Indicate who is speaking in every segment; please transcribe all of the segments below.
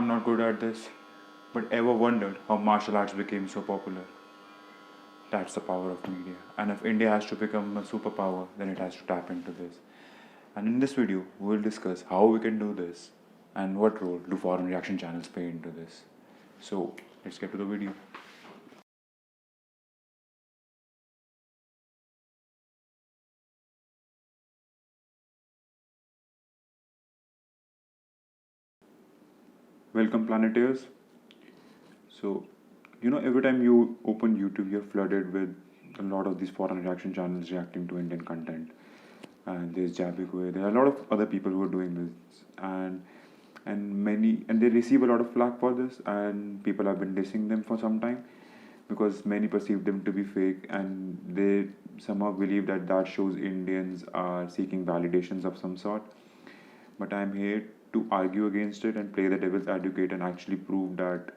Speaker 1: I'm not good at this, but ever wondered how martial arts became so popular? That's the power of media. And if India has to become a superpower, then it has to tap into this. And in this video, we'll discuss how we can do this and what role do foreign reaction channels play into this. So, let's get to the video. Welcome, Planeteers. So, every time you open YouTube, you're flooded with a lot of these foreign reaction channels reacting to Indian content. And there's Jabikwe. There are a lot of other people who are doing this, and they receive a lot of flack for this, and people have been dissing them for some time because many perceive them to be fake, and they somehow believe that that shows Indians are seeking validations of some sort. But I'm here to argue against it and play the devil's advocate and actually prove that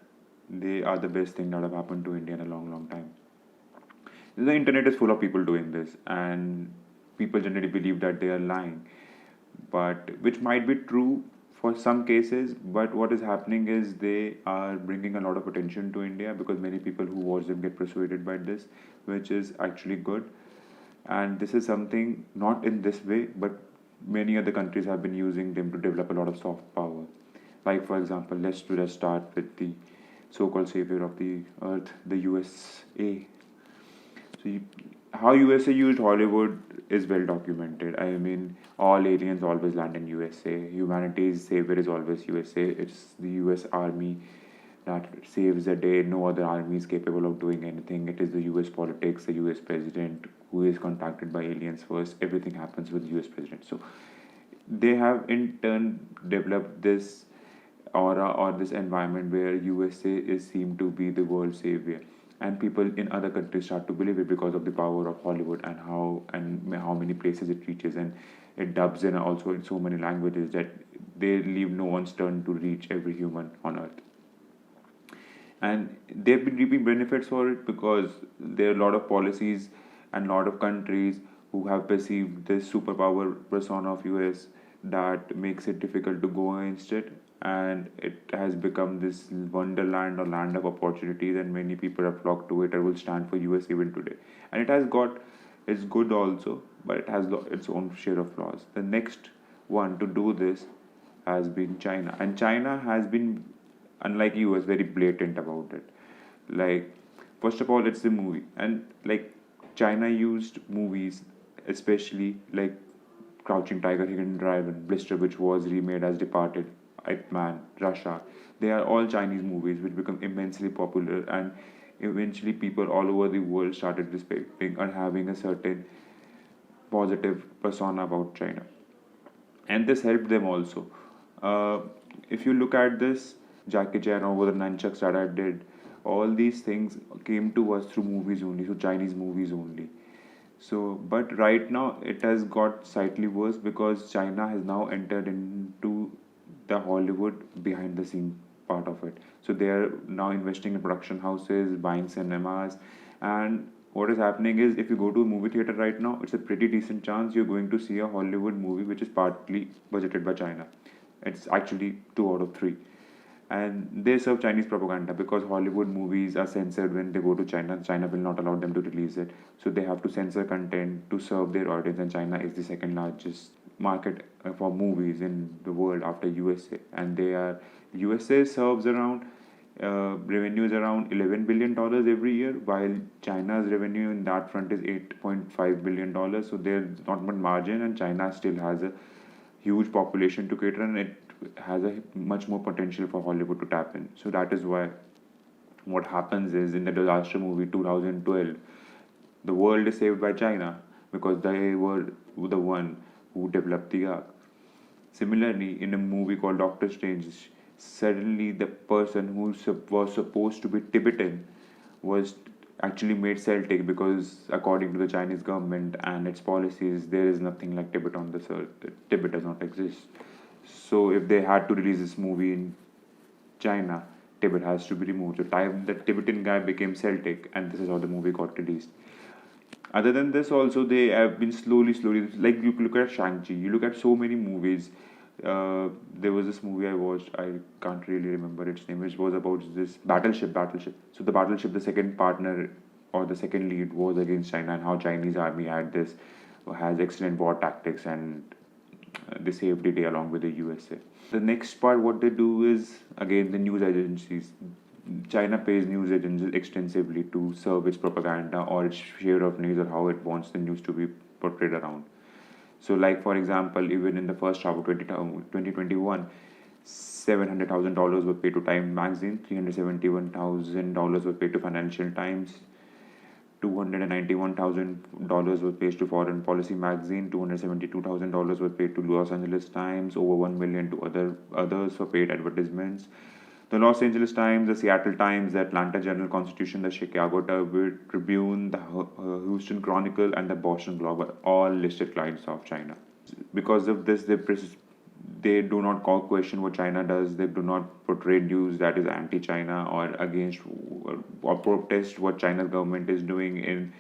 Speaker 1: they are the best thing that have happened to India in a long, long time. The internet is full of people doing this, and people generally believe that they are lying, but which might be true for some cases. But what is happening is they are bringing a lot of attention to India because many people who watch them get persuaded by this, which is actually good. And this is something not in this way, but many other countries have been using them to develop a lot of soft power. Like, for example, let's start with the so-called savior of the earth, the USA. So, how USA used Hollywood is well documented. I mean, all aliens always land in USA. Humanity's savior is always USA. It's the US Army that saves the day. No other army is capable of doing anything. It is the US politics, the US president who is contacted by aliens first. Everything happens with the US president. So, they have in turn developed this aura or this environment where USA is seen to be the world savior, and people in other countries start to believe it because of the power of Hollywood and how many places it reaches, and it dubs in also in so many languages that they leave no one's turn to reach every human on earth. And they've been reaping benefits for it because there are a lot of policies and a lot of countries who have perceived this superpower persona of US that makes it difficult to go against it, and it has become this wonderland or land of opportunities, and many people have flocked to it and will stand for US even today. And it has got its good also, but it has its own share of flaws. The next one to do this has been China, and China has been, unlike US, very blatant about it. Like, first of all, it's the movie, and like China used movies, especially like Crouching Tiger, Hidden Dragon, Blister, which was remade as Departed, Ip Man, Russia. They are all Chinese movies which become immensely popular, and eventually people all over the world started respecting and having a certain positive persona about China. And this helped them also. Uh, if you look at this, Jackie Chan over the nunchucks that I did, all these things came to us through movies only, through Chinese movies only. So, but right now it has got slightly worse because China has now entered into the Hollywood behind the scene part of it. So they are now investing in production houses, buying cinemas, and what is happening is if you go to a movie theater right now, it's a pretty decent chance you're going to see a Hollywood movie which is partly budgeted by China. It's actually 2 out of 3, and they serve Chinese propaganda because Hollywood movies are censored when they go to China. China will not allow them to release it, so they have to censor content to serve their audience. And China is the second largest market for movies in the world after USA, and they are USA serves around revenues around $11 billion every year, while China's revenue in that front is $8.5 billion. So there's not much margin, and China still has a huge population to cater, and it has a much more potential for Hollywood to tap in. So that is why what happens is in the disaster movie 2012, the world is saved by China because they were the one who developed the ark. Similarly, in a movie called Doctor Strange, suddenly the person who was supposed to be Tibetan was actually made Celtic because, according to the Chinese government and its policies, there is nothing like Tibet on this earth. Tibet does not exist. So, if they had to release this movie in China, Tibet has to be removed. So, time the Tibetan guy became Celtic, and this is how the movie got released. Other than this, also they have been slowly, like you look at Shang-Chi, you look at so many movies There was this movie I watched. I can't really remember its name. It was about this battleship. So the battleship, the second partner or the second lead was against China, and how Chinese army has excellent war tactics, and they saved the day along with the USA. The next part, what they do is again the news agencies. China pays news agencies extensively to serve its propaganda or its share of news or how it wants the news to be portrayed around. So, like for example, even in the first half of 2021, $700,000 were paid to Time Magazine, $371,000 were paid to Financial Times, $291,000 were paid to Foreign Policy Magazine, $272,000 were paid to Los Angeles Times, over 1 million to others for paid advertisements. The Los Angeles Times, the Seattle Times, the Atlanta Journal-Constitution, the Chicago Tribune, the Houston Chronicle, and the Boston Globe are all listed clients of China. Because of this, they do not question what China does. They do not portray news that is anti-China or against or protest what China's government is doing in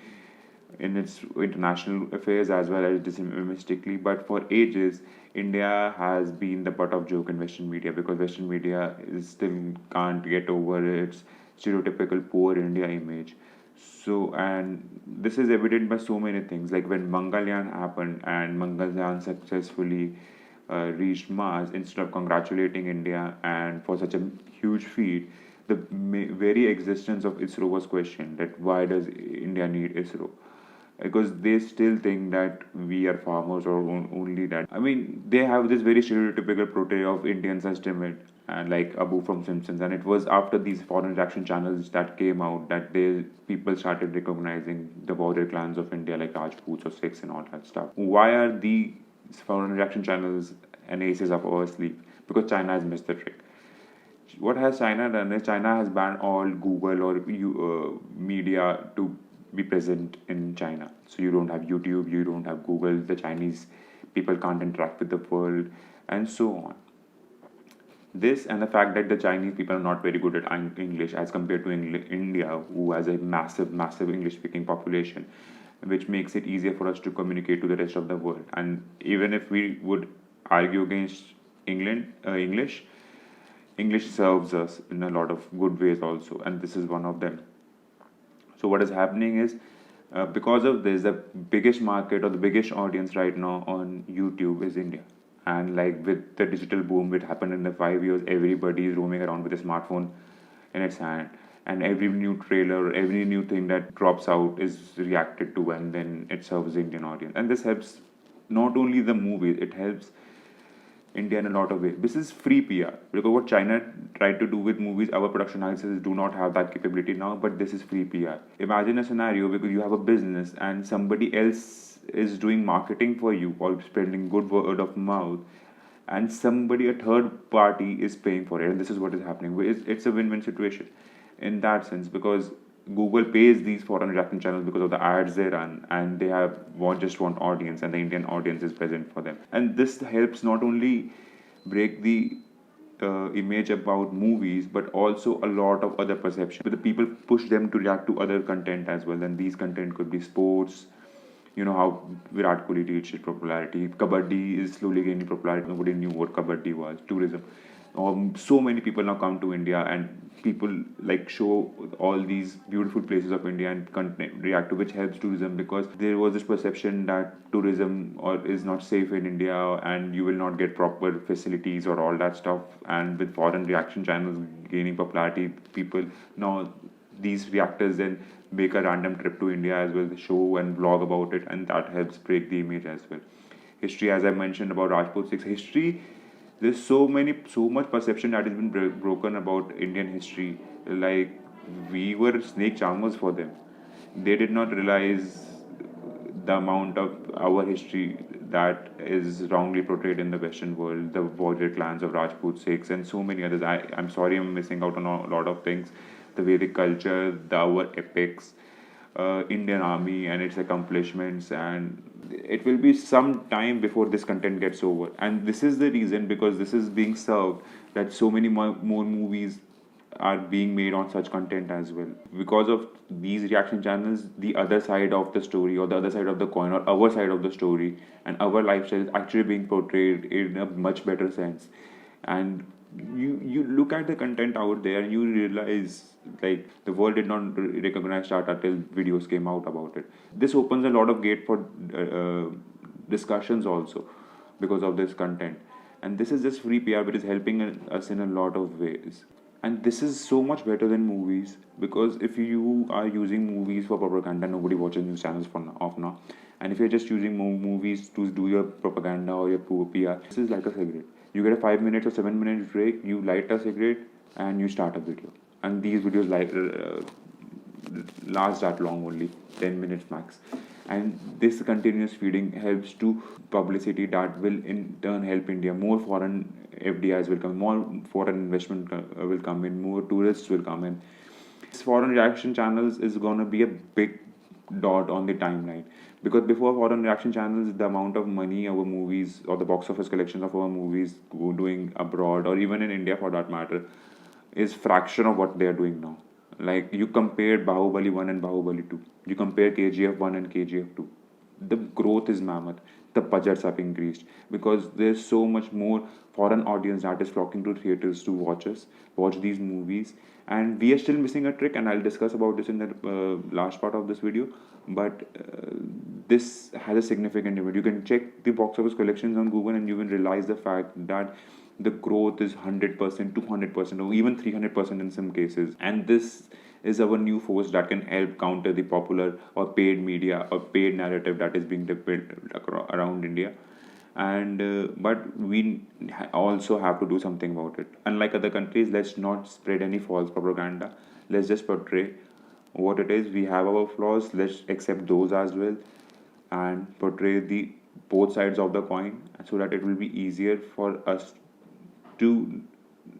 Speaker 1: its international affairs as well as domestically. But for ages, India has been the butt of joke in Western media because Western media still can't get over its stereotypical poor India image. So, and this is evident by so many things. Like when Mangalyaan happened and Mangalyaan successfully reached Mars, instead of congratulating India and for such a huge feat, the very existence of ISRO was questioned. That why does India need ISRO? Because they still think that we are farmers or only that. I mean, they have this very stereotypical portrayal of Indians as timid and like Abu from Simpsons. And it was after these foreign reaction channels that came out that people started recognizing the border clans of India like Rajputs or Sikhs and all that stuff. Why are these foreign reaction channels and aces up our sleeve? Because China has missed the trick. What has China done is China has banned all Google or media to be present in China. So you don't have YouTube, you don't have Google, the Chinese people can't interact with the world, and so on. This and the fact that the Chinese people are not very good at English as compared to India, who has a massive English speaking population, which makes it easier for us to communicate to the rest of the world. And even if we would argue against English serves us in a lot of good ways also, and this is one of them. So what is happening is, because of this, the biggest market or the biggest audience right now on YouTube is India. And like with the digital boom, it happened in the 5 years, everybody is roaming around with a smartphone in its hand. And every new trailer, every new thing that drops out is reacted to, and then it serves the Indian audience. And this helps not only the movies, it helps India in a lot of ways. This is free PR because what China tried to do with movies, our production houses do not have that capability now, but this is free PR. Imagine a scenario because you have a business and somebody else is doing marketing for you or spreading good word of mouth, and a third party is paying for it, and this is what is happening. It's a win-win situation in that sense because Google pays these foreign reaction channels because of the ads they run, and they want audience, and the Indian audience is present for them. And this helps not only break the image about movies, but also a lot of other perceptions. But the people push them to react to other content as well, and these content could be sports. You know how Virat Kohli reached its popularity. Kabaddi is slowly gaining popularity. Nobody knew what Kabaddi was. Tourism. So many people now come to India, and people like show all these beautiful places of India and react to, which helps tourism, because there was this perception that tourism is not safe in India and you will not get proper facilities or all that stuff. And with foreign reaction channels gaining popularity, people now, these reactors then make a random trip to India as well, show and blog about it, and that helps break the image as well. History, as I mentioned about Rajput Sikhs, history, there's so much perception that has been broken about Indian history. Like, we were snake charmers for them. They did not realize the amount of our history that is wrongly portrayed in the Western world, the warrior clans of Rajput Sikhs, and so many others. I'm sorry I'm missing out on a lot of things. The Vedic culture, our epics, Indian army and its accomplishments, and it will be some time before this content gets over. And this is the reason, because this is being served, that so many more movies are being made on such content as well. Because of these reaction channels, the other side of the story, or the other side of the coin, or our side of the story, and our lifestyle is actually being portrayed in a much better sense. And you look at the content out there and you realize, like, the world did not recognize that until videos came out about it. This opens a lot of gate for discussions also because of this content. And this is just free PR, which is helping us in a lot of ways. And this is so much better than movies, because if you are using movies for propaganda, nobody watches news channels for now, off now. And if you're just using movies to do your propaganda or your PR, this is like a cigarette. You get a 5 minutes or 7 minutes break, you light a cigarette, and you start a video. And these videos last that long, only 10 minutes max. And this continuous feeding helps to publicity that will in turn help India. More foreign FDIs will come, more foreign investment will come in, more tourists will come in. This foreign reaction channels is going to be a big dot on the timeline, because before foreign reaction channels, the amount of money our movies, or the box office collections of our movies doing abroad, or even in India for that matter, is fraction of what they are doing now. Like, you compare Bahubali 1 and Bahubali 2. You compare KGF 1 and KGF 2. The growth is mammoth. The budgets have increased because there's so much more foreign audience that is flocking to theaters to watch these movies. And we are still missing a trick, and I'll discuss about this in the last part of this video. But this has a significant impact. You can check the box office collections on Google, and you will realize the fact that the growth is 100%, 200%, or even 300% in some cases. And this is our new force that can help counter the popular or paid media or paid narrative that is being built around India. And but we also have to do something about it. Unlike other countries, let's not spread any false propaganda. Let's just portray what it is. We have our flaws. Let's accept those as well, and portray the both sides of the coin, so that it will be easier for us to,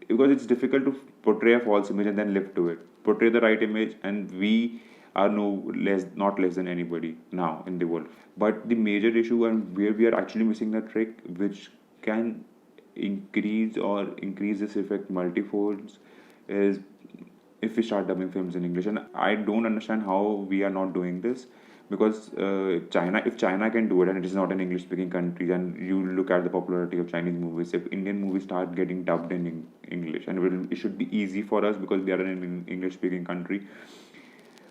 Speaker 1: because it's difficult to portray a false image and then live to it. Portray the right image, and we are not less than anybody now in the world. But the major issue, and where we are actually missing the trick, which can increase this effect multifolds, is if we start dubbing films in English. And I don't understand how we are not doing this, because if China can do it, and it is not an English speaking country, and you look at the popularity of Chinese movies, if Indian movies start getting dubbed in English, and it should be easy for us because we are an English speaking country,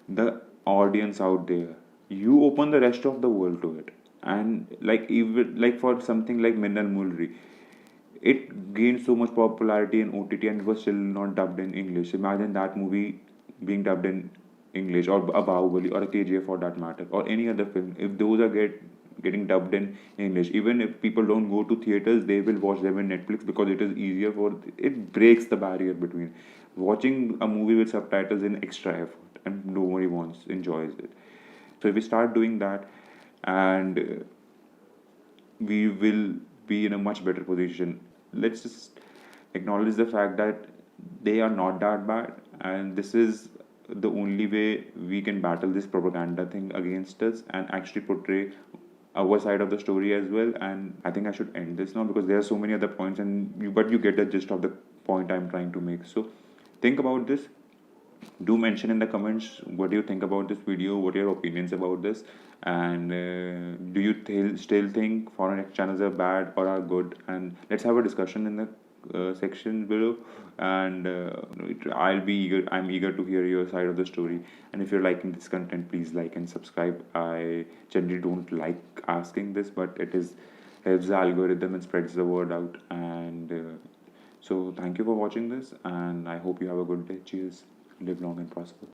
Speaker 1: the audience out there, you open the rest of the world to it. And like, even like for something like Minnal Mulri, it gained so much popularity in OTT, and it was still not dubbed in English. Imagine that movie being dubbed in English, or a Bahubali, or a KGF for that matter, or any other film. If those are getting dubbed in English, even if people don't go to theaters, they will watch them in Netflix, because it is easier it breaks the barrier between watching a movie with subtitles in extra effort, and nobody enjoys it. So if we start doing that, and we will be in a much better position. Let's just acknowledge the fact that they are not that bad, and this is the only way we can battle this propaganda thing against us, and actually portray our side of the story as well. And I think I should end this now, because there are so many other points, but you get the gist of the point I'm trying to make. So think about this. Do mention in the comments what do you think about this video, what are your opinions about this, and do you still think foreign channels are bad or are good? And let's have a discussion in the section below. And I'm eager to hear your side of the story. And if you're liking this content, please like and subscribe. I generally don't like asking this, but it helps the algorithm and spreads the word out. And so thank you for watching this, and I hope you have a good day. Cheers. Live long and prosper.